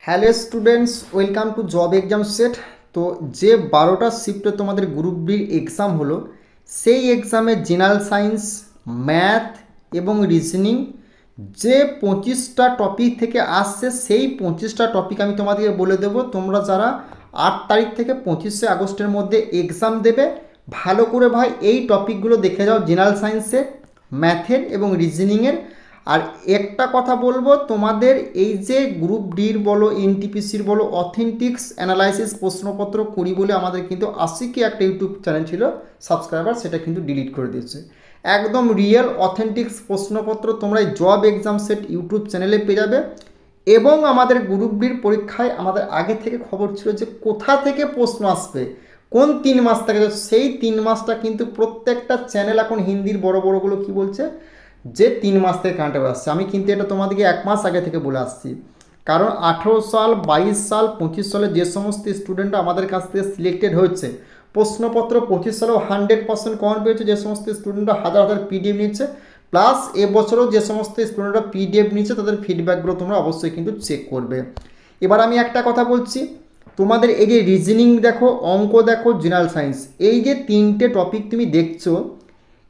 Hello students, welcome to job exam set. তো যে 12টা শিফটে তোমাদের গ্রুপ বির এক্সাম হলো, সেই এক্সামে জেনারেল সায়েন্স, ম্যাথ এবং রিজনিং যে 25টা টপিক থেকে আসছে, সেই 25টা টপিক আমি তোমাদেরকে বলে দেবো। তোমরা যারা 8 তারিখ থেকে 25শে আগস্টের মধ্যে এক্সাম দেবে, ভালো করে ভাই এই টপিকগুলো দেখে যাও, জেনারেল সায়েন্সের, ম্যাথের এবং রিজনিংয়ের। আর একটা কথা বলবো, তোমাদের এই যে গ্রুপ ডির বলো, এনটিপিসির বলো, অথেন্টিক্স অ্যানালাইসিস প্রশ্নপত্র করি বলে আমাদের কিন্তু 80K একটা ইউটিউব চ্যানেল ছিল সাবস্ক্রাইবার, সেটা কিন্তু ডিলিট করে দিয়েছে। একদম রিয়েল অথেন্টিক্স প্রশ্নপত্র তোমরা এই জব এক্সাম সেট ইউটিউব চ্যানেলে পেয়ে যাবে। এবং আমাদের গ্রুপ ডির পরীক্ষায় আমাদের আগে থেকে খবর ছিল যে কোথা থেকে প্রশ্ন আসবে, কোন 3 মাস থেকে, সেই 3 মাসটা কিন্তু প্রত্যেকটা চ্যানেল এখন হিন্দির বড় বড়গুলো কি বলছে যে 3 মাস থেকে কারেন্ট অ্যাফেয়ার আসছে। আমি কিন্তু এটা তোমাদেরকে 1 মাস আগে থেকে বলে আসছি, কারণ 18 সাল, 22 সাল, 25 সালে যে সমস্ত স্টুডেন্টরা আমাদের কাছ থেকে সিলেক্টেড হয়েছে, প্রশ্নপত্র 25 সালেও 100% কমন পেয়েছে, যে সমস্ত স্টুডেন্টরা হাজার হাজার পিডিএফ নিচ্ছে, প্লাস এবছরও যে সমস্ত স্টুডেন্টরা পিডিএফ নিচ্ছে তাদের ফিডব্যাকগুলো তোমরা অবশ্যই কিন্তু চেক করবে। এবার আমি একটা কথা বলছি, তোমাদের এই যে রিজনিং দেখো, অঙ্ক দেখো, জেনারেল সায়েন্স, এই যে 3টে টপিক তুমি দেখছো,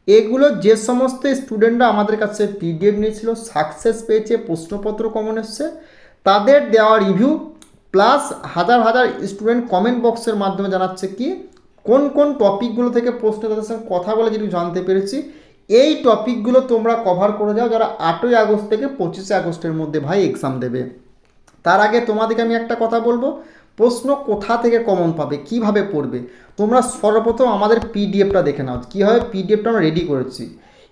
এগুলো যে সমস্ত স্টুডেন্টরা আমাদের কাছে পিডিএফ নিয়েছিল, সাকসেস পেয়েছে, প্রশ্নপত্র কমন এসছে, তাদের দেওয়া রিভিউ, প্লাস হাজার হাজার স্টুডেন্ট কমেন্ট বক্সের মাধ্যমে জানাচ্ছে কি কোন কোন টপিকগুলো থেকে প্রশ্ন, তাদের সঙ্গে কথা বলে যেটুকু জানতে পেরেছি, এই টপিকগুলো তোমরা কভার করে যাও যারা 8ই আগস্ট থেকে 25শে আগস্টের মধ্যে ভাই এক্সাম দেবে। তার আগে তোমাদেরকে আমি একটা কথা বলবো, প্রশ্ন কোথা থেকে কমন পাবে, কিভাবে পড়বে, তোমরা সর্বপ্রথম আমাদের পিডিএফটা দেখে নাও। কীভাবে পিডিএফটা আমরা রেডি করেছি,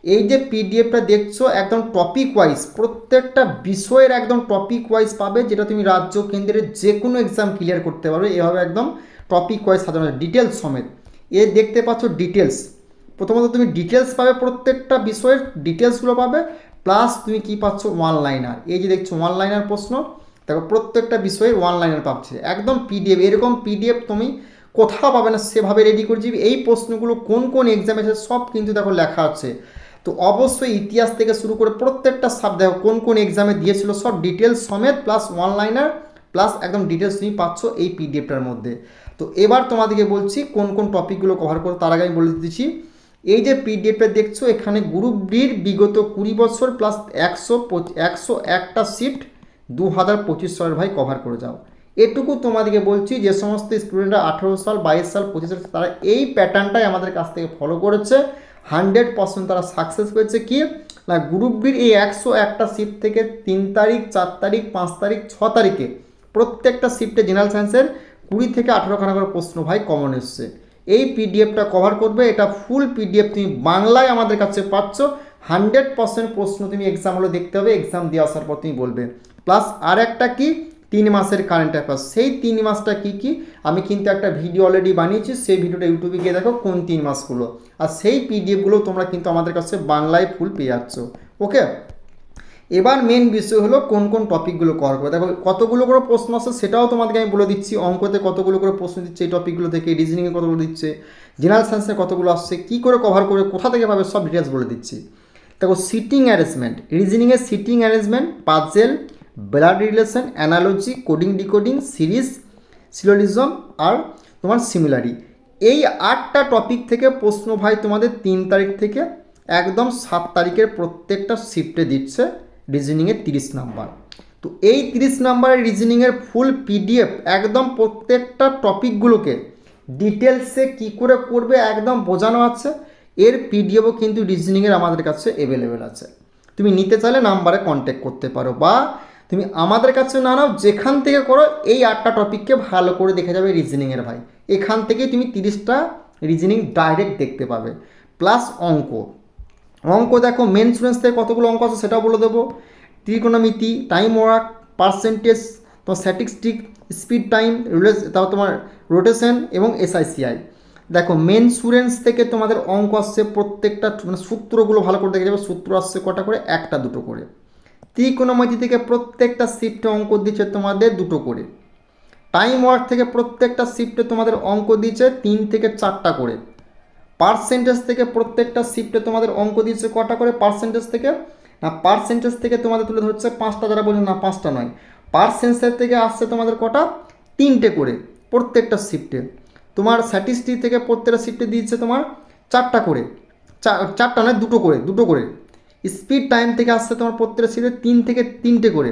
এই যে পিডিএফটা দেখছো একদম টপিক ওয়াইজ, প্রত্যেকটা বিষয়ের একদম টপিক ওয়াইজ পাবে, যেটা তুমি রাজ্য কেন্দ্রের যে কোনো এক্সাম ক্লিয়ার করতে পারবে। এভাবে একদম টপিক ওয়াইজ সাজানো, ডিটেলস সমেত। এ দেখতে পাচ্ছ ডিটেলস, প্রথমত তুমি ডিটেলস পাবে, প্রত্যেকটা বিষয়ের ডিটেলসগুলো পাবে, প্লাস তুমি কি পাচ্ছ, ওয়ান লাইনার। এই যে দেখছো ওয়ান লাইনার প্রশ্ন, দেখো প্রত্যেকটা বিষয়ে ওয়ান লাইনার পাচ্ছে, একদম পিডিএফ। এরকম পিডিএফ তুমি কোথাও পাবে না, সেভাবে রেডি করেছি। এই প্রশ্নগুলো কোন কোন এক্সামে এসে সব কিন্তু দেখো লেখা আছে। তো অবশ্যই ইতিহাস থেকে শুরু করে প্রত্যেকটা দেখো কোন কোন এক্সামে দিয়েছিল, সব ডিটেলস সমেত, প্লাস ওয়ান লাইনার, প্লাস একদম ডিটেলস তুমি পাচ্ছ এই পিডিএফটার মধ্যে। তো এবার তোমাদেরকে বলছি কোন কোন টপিকগুলো কভার করো, তার আগে আমি বলে দিচ্ছি, এই যে পিডিএফটা দেখছো, এখানে গ্রুপ ডির বিগত 20 বছর প্লাস 101টা শিফট 2025 সালের ভাই কভার করে যাও। এটুকু তোমাদেরকে বলছি, যে সমস্ত স্টুডেন্টরা 18 সাল, 22 সাল, 25 সাল, তারা এই প্যাটার্নটাই আমাদের কাছ থেকে ফলো করেছে, 100% তারা সাকসেস পেয়েছে। কি না, গ্রুপ বির এই 101টা শিফট থেকে 3 তারিখ, 4 তারিখ, 5 তারিখ, 6 তারিখে প্রত্যেকটা শিফটে জেনারেল সায়েন্সের 20 থেকে 18খানা করে প্রশ্ন ভাই কমন এসছে। এই পিডিএফটা কভার করবে, এটা ফুল পিডিএফ তুমি বাংলায় আমাদের কাছে পাচ্ছ। 100% প্রশ্ন তুমি এক্সাম হলে দেখতে হবে, এক্সাম দিয়ে আসার পর তুমি বলবে। প্লাস আর একটা কি, 3 মাসের কারেন্ট অ্যাফেয়ার্স, সেই 3 মাসটা কি কি আমি কিন্তু একটা ভিডিও অলরেডি বানিয়েছি, সেই ভিডিওটা ইউটিউবে গিয়ে দেখো কোন 3 মাসগুলো, আর সেই পিডিএফগুলো তোমরা কিন্তু আমাদের কাছে বাংলায় ফুল পেয়ে যাচ্ছ। ওকে, এবার মেন বিষয় হলো কোন কোন টপিকগুলো কভার করবে। দেখো কতগুলো করে প্রশ্ন আসছে সেটাও তোমাদেরকে আমি বলে দিচ্ছি, অঙ্কতে কতগুলো করে প্রশ্ন দিচ্ছে এই টপিকগুলো থেকে, রিজনিংয়ে কতগুলো দিচ্ছে, জেনারেল সায়েন্সে কতগুলো আসছে, কী করে কভার করবে, কোথা থেকে পাবে, সব ডিটেলস বলে দিচ্ছি। দেখো সিটিং অ্যারেঞ্জমেন্ট, রিজনিংয়ের seating arrangement, puzzle, blood relation, analogy, coding decoding, series, syllogism আর তোমার সিমিলারি, এই 8টা টপিক থেকে প্রশ্ন ভাই তোমাদের 3 তারিখ থেকে একদম 7 তারিখের প্রত্যেকটা শিফটে দিচ্ছে। রিজনিংয়ের 30 নাম্বার, তো এই 30 নাম্বারের রিজনিংয়ের ফুল পিডিএফ একদম প্রত্যেকটা টপিকগুলোকে ডিটেলসে কী করে করবে একদম বোঝানো আছে। এর পিডিএফও কিন্তু রিজনিংয়ের আমাদের কাছে অ্যাভেলেবেল আছে, তুমি নিতে চাইলে নাম্বারে কন্ট্যাক্ট করতে পারো, বা তুমি আমাদের কাছে না নাও, যেখান থেকে করো এই 8টা টপিককে ভালো করে দেখে যাবে রিজনিংয়ের ভাই, এখান থেকেই তুমি 30টা রিজনিং ডাইরেক্ট দেখতে পাবে। প্লাস অঙ্ক, অঙ্ক দেখো মেন স্টুডেন্টস থেকে কতগুলো অঙ্ক আছে সেটাও বলে দেবো, ত্রিকোণমিতি, টাইম ওয়ার্ক, পার্সেন্টেজ, তোমার স্ট্যাটিস্টিক, স্পিড টাইম, তাও তোমার রোটেশন এবং এসআইসিআই। দেখো মেন স্টুডেন্টস থেকে তোমাদের অঙ্ক আসছে প্রত্যেকটা, মানে সূত্রগুলো ভালো করে দেখে যাবে, সূত্র আসছে কটা করে, একটা দুটো করে। ত্রিকোণমিতি থেকে প্রত্যেকটা শিফটে অঙ্ক দিচ্ছে তোমাদের 2টো করে। টাইম ওয়ার্ক থেকে প্রত্যেকটা শিফটে তোমাদের অঙ্ক দিচ্ছে 3 থেকে 4টা করে। পার্সেন্টেজ থেকে প্রত্যেকটা শিফটে তোমাদের অঙ্ক দিচ্ছে কটা করে, পার্সেন্টেজ থেকে না, পার্সেন্টেজ থেকে তোমাদের তুলে ধরছে 5টা, যারা বলছে না 5টা নয়, পার সেন্সার থেকে আসছে তোমাদের কটা, 3টে করে প্রত্যেকটা শিফটে। তোমার স্ট্যাটিস্টিক থেকে প্রত্যেকটা শিফটে দিচ্ছে তোমার 4টা করে, 4টা নয় 2টো করে। স্পিড টাইম থেকে আসছে তোমার প্রত্যেকটা শিফটে 3 থেকে 3টে করে।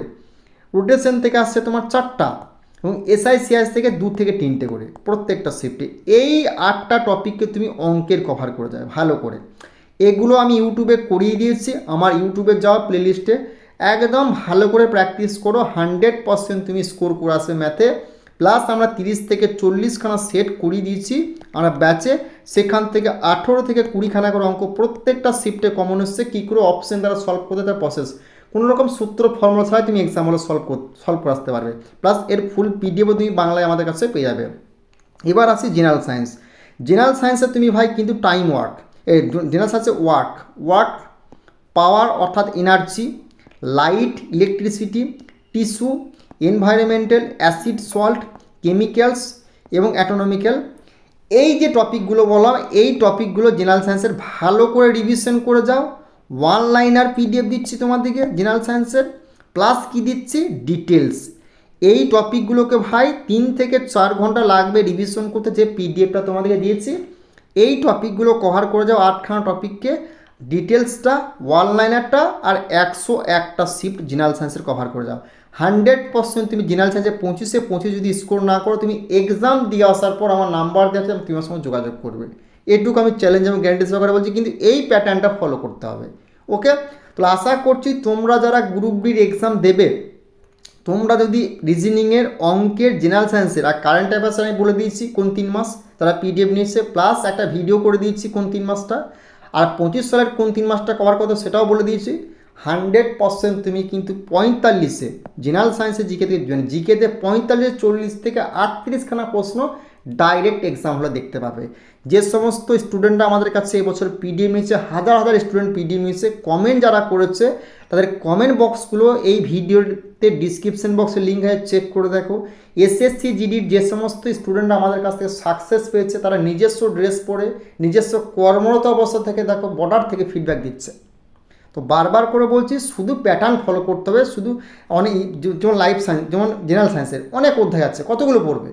রোটেশন থেকে আসছে তোমার 4টা, এবং SICS থেকে 2 থেকে 3টে করে প্রত্যেকটা শিফটে। এই 8টা টপিককে তুমি অঙ্কের কভার করে যাবে ভালো করে। এগুলো আমি ইউটিউবে করিয়ে দিয়েছি, আমার ইউটিউবে যাওয়া প্লেলিস্টে একদম ভালো করে প্র্যাকটিস করো, 100% তুমি স্কোর করে আসবে ম্যাথে। প্লাস আমরা 30 থেকে 40খানা সেট করিয়ে দিয়েছি আমরা ব্যাচে, সেখান থেকে 18 থেকে 20খানা করে অঙ্ক প্রত্যেকটা শিফটে কমন এসছে, কী করে অপশন দ্বারা সলভ করতে তার প্রসেস, কোনো রকম সূত্র ফর্মুলা ছাড়াই তুমি এক্সাম হলে সলভ করে আসতে পারবে। প্লাস এর ফুল পিডিএফও তুমি বাংলায় আমাদের কাছে পেয়ে যাবে। এবার আসি জেনারেল সায়েন্স। জেনারেল সায়েন্সে তুমি ভাই কিন্তু টাইম ওয়ার্ক, এই জেনারেল সায়েন্সে ওয়ার্ক পাওয়ার অর্থাৎ energy, light, electricity, tissue, environmental, acid, salt, chemicals এবং অ্যাটোনমিক্যাল, এই যে টপিকগুলো বললাম এই টপিকগুলো জেনারেল সায়েন্সের ভালো করে রিভিশন করে যাও। 1 লাইনার পিডিএফ দিচ্ছি তোমাদেরকে জেনারেল সায়েন্সের, প্লাস কি দিচ্ছি ডিটেলস। এই টপিকগুলোকে ভাই 3 থেকে 4 ঘন্টা লাগবে রিভিশন করতে, যে পিডিএফটা তোমাদেরকে দিয়েছি এই টপিকগুলো কভার করে যাও। 8খানা টপিককে ডিটেলসটা, 1 লাইনারটা আর 101টা শিফট জেনারেল সায়েন্সের কভার করে যাও। 100% তুমি জেনারেল সায়েন্সে পৌঁছে যদি স্কোর না করো, তুমি এক্সাম দিয়ে আসার পর আমার নাম্বার দিয়ে আছে, তোমার সঙ্গে যোগাযোগ করবে। এটুকু আমি চ্যালেঞ্জ এবং গ্যারান্টি সহকারে বলছি, কিন্তু এই প্যাটার্নটা ফলো করতে হবে। ওকে, তো আশা করছি তোমরা যারা গ্রুপ ডির এক্সাম দেবে, তোমরা যদি রিজনিংয়ের, অঙ্কের, জেনারেল সায়েন্সের আর কারেন্ট অ্যাফেয়ার্স আমি বলে দিয়েছি কোন 3 মাস তারা পিডিএফ নিয়েছে, প্লাস একটা ভিডিও করে দিয়েছি কোন 3 মাসটা, আর 25 সালের কোন 3 মাসটা কভার করতে সেটাও বলে দিয়েছি। 100% তুমি কিন্তু 45-এ জেনারেল সায়েন্সের জিকেতে 45, 40 থেকে 38খানা প্রশ্ন ডাইরেক্ট এক্সাম হলে দেখতে পাবে। যে সমস্ত স্টুডেন্টরা আমাদের কাছে এবছর পিডিএফ নিয়েছে, হাজার হাজার স্টুডেন্ট পিডিএফ নিয়েছে, কমেন্ট যারা করেছে তাদের কমেন্ট বক্সগুলো এই ভিডিওতে ডিসক্রিপশন বক্সে লিঙ্ক আছে, চেক করে দেখো। SSC জিডির যে সমস্ত স্টুডেন্টরা আমাদের কাছ থেকে সাকসেস পেয়েছে তারা নিজস্ব ড্রেস পরে, নিজস্ব কর্মরত অবস্থা থেকে দেখো বর্ডার থেকে ফিডব্যাক দিচ্ছে। তো বারবার করে বলছি, শুধু প্যাটার্ন ফলো করতে হবে। শুধু অনেক, যেমন লাইফ সায়েন্স, যেমন জেনারেল সায়েন্সের অনেক অধ্যায় আছে, কতগুলো পড়বে,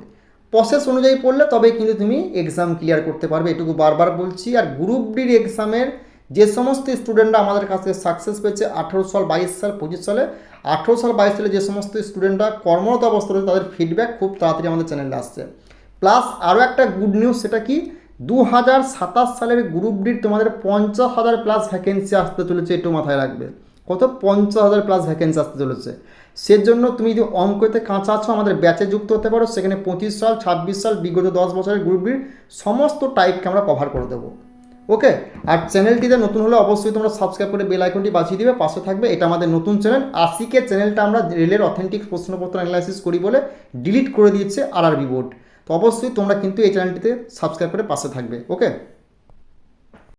প্রসেস অনুযায়ী পড়লে তবেই কিন্তু তুমি এক্সাম ক্লিয়ার করতে পারবে, এটুকু বারবার বলছি। আর গ্রুপ ডির এক্সামের যে সমস্ত স্টুডেন্টরা আমাদের কাছে সাকসেস পেয়েছে 18 সাল, 22 সাল, 25 সালে, 18 সাল 22 সালে যে সমস্ত স্টুডেন্টরা কর্মরত অবস্থা রয়েছে তাদের ফিডব্যাক খুব তাড়াতাড়ি আমাদের চ্যানেলে আসছে। প্লাস আরও একটা গুড নিউজ, সেটা কি, 2027 সালের গ্রুপ ডির তোমাদের 50,000 প্লাস ভ্যাকেন্সি আসতে চলেছে, একটু মাথায় রাখবে। কত? 50,000 প্লাস ভ্যাকেন্সি আসতে চলেছে। সেজন্য তুমি যদি অঙ্কতে কাঁচা আছো আমাদের ব্যাচে যুক্ত হতে পারো, সেখানে 25 সাল, 26 সাল, বিগত 10 বছরের গ্রুপ ডির সমস্ত টাইপকে আমরা কভার করে দেবো। ওকে, আর চ্যানেলটিতে নতুন হলে অবশ্যই তোমরা সাবস্ক্রাইব করে বেল আইকনটি বাজিয়ে দিবে, পাশে থাকবে। এটা আমাদের নতুন চ্যানেল। আশিকে চ্যানেলটা আমরা রেলের অথেন্টিক প্রশ্নপত্র অ্যানালাইসিস করি বলে ডিলিট করে দিয়েছে RRB বোর্ড। তো অবশ্যই তোমরা কিন্তু এই চ্যানেলটিতে সাবস্ক্রাইব করে পাশে থাকবে। ওকে।